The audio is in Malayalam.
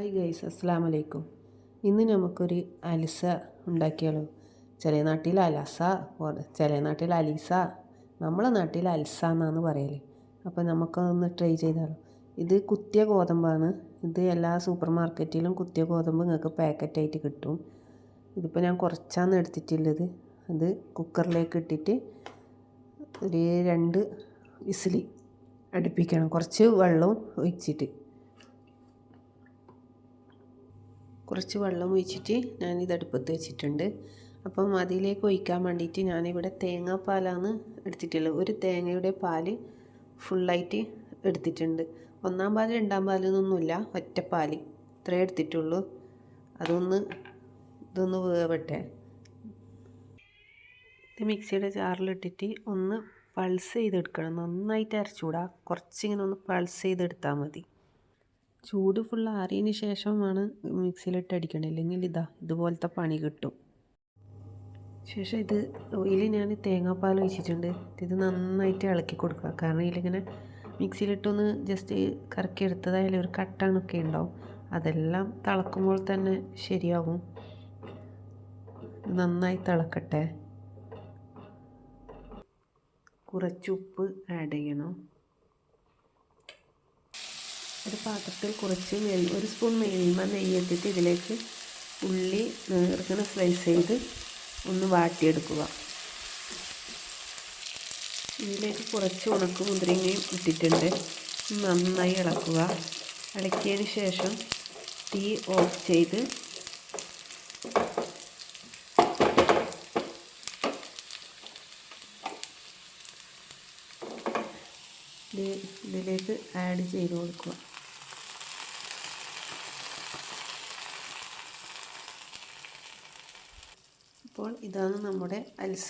ഹായ് ഗൈസ്, അസ്സലാമു അലൈക്കും. ഇന്ന് നമുക്കൊരു അലിസ ഉണ്ടാക്കിയാലോ? ചില നാട്ടിൽ അലസ, ചില നാട്ടിൽ അലിസ, നമ്മളെ നാട്ടിൽ അൽസ എന്നാണ് പറയല്. അപ്പോൾ നമുക്കതൊന്ന് ട്രൈ ചെയ്താലോ? ഇത് കുത്തിയ ഗോതമ്പാണ്. ഇത് എല്ലാ സൂപ്പർ മാർക്കറ്റിലും കുത്തിയ ഗോതമ്പ് നിങ്ങൾക്ക് പാക്കറ്റായിട്ട് കിട്ടും. ഇതിപ്പോൾ ഞാൻ കുറച്ചാണ് എടുത്തിട്ടുള്ളത്. അത് കുക്കറിലേക്ക് ഇട്ടിട്ട് ഒരു 2 വിസിൽ അടുപ്പിക്കണം. കുറച്ച് വെള്ളവും ഒഴിച്ചിട്ട് ഞാനിത് അടുപ്പത്ത് വെച്ചിട്ടുണ്ട്. അപ്പം അതിലേക്ക് ഒഴിക്കാൻ വേണ്ടിയിട്ട് ഞാനിവിടെ തേങ്ങാപ്പാലാണ് എടുത്തിട്ടുള്ളത്. ഒരു തേങ്ങയുടെ പാല് ഫുള്ളായിട്ട് എടുത്തിട്ടുണ്ട്. 1-ാം പാൽ 2-ാം പാലെന്നൊന്നുമില്ല, ഒറ്റപ്പാൽ ഇത്രേ എടുത്തിട്ടുള്ളൂ. ഇതൊന്ന് വേവട്ടെ. ഇത് മിക്സിയുടെ ജാറിലിട്ടിട്ട് ഒന്ന് പൾസ് ചെയ്തെടുക്കണം. നന്നായിട്ട് അരച്ചുകൂടാ, കുറച്ചിങ്ങനെ ഒന്ന് പൾസ് ചെയ്തെടുത്താൽ മതി. ചൂട് ഫുൾ ആറിയതിന് ശേഷമാണ് മിക്സിയിലിട്ട് അടിക്കണം, ഇല്ലെങ്കിൽ ഇതുപോലത്തെ പണി കിട്ടും. ശേഷം ഇതിൽ ഞാൻ തേങ്ങാപ്പാൽ ഒഴിച്ചിട്ടുണ്ട്. ഇത് നന്നായിട്ട് ഇളക്കി കൊടുക്കുക. കാരണം ഇതിലിങ്ങനെ മിക്സിയിലിട്ടൊന്ന് ജസ്റ്റ് കറക്കി എടുത്തതായാലും ഒരു കട്ടണൊക്കെ ഉണ്ടാവും. അതെല്ലാം തിളക്കുമ്പോൾ തന്നെ ശരിയാകും. നന്നായി തിളക്കട്ടെ. കുറച്ച് ഉപ്പ് ആഡ് ചെയ്യണം. ഒരു പാത്രത്തിൽ കുറച്ച് ഒരു സ്പൂൺ നെയ്യ് എടുത്തിട്ട് ഇതിലേക്ക് ഉള്ളി നേർങ്ങനെ സ്ലൈസ് ചെയ്ത് ഒന്ന് വാട്ടിയെടുക്കുക. ഇതിലേക്ക് കുറച്ച് ഉണക്ക മുന്തിരിങ്ങയും ഇട്ടിട്ടുണ്ട്. നന്നായി ഇളക്കുക. ഇളക്കിയതിന് ശേഷം തീ ഓഫ് ചെയ്ത് ഇതിലേക്ക് ആഡ് ചെയ്ത് കൊടുക്കുക. അപ്പോൾ ഇതാണ് നമ്മുടെ അൽസ.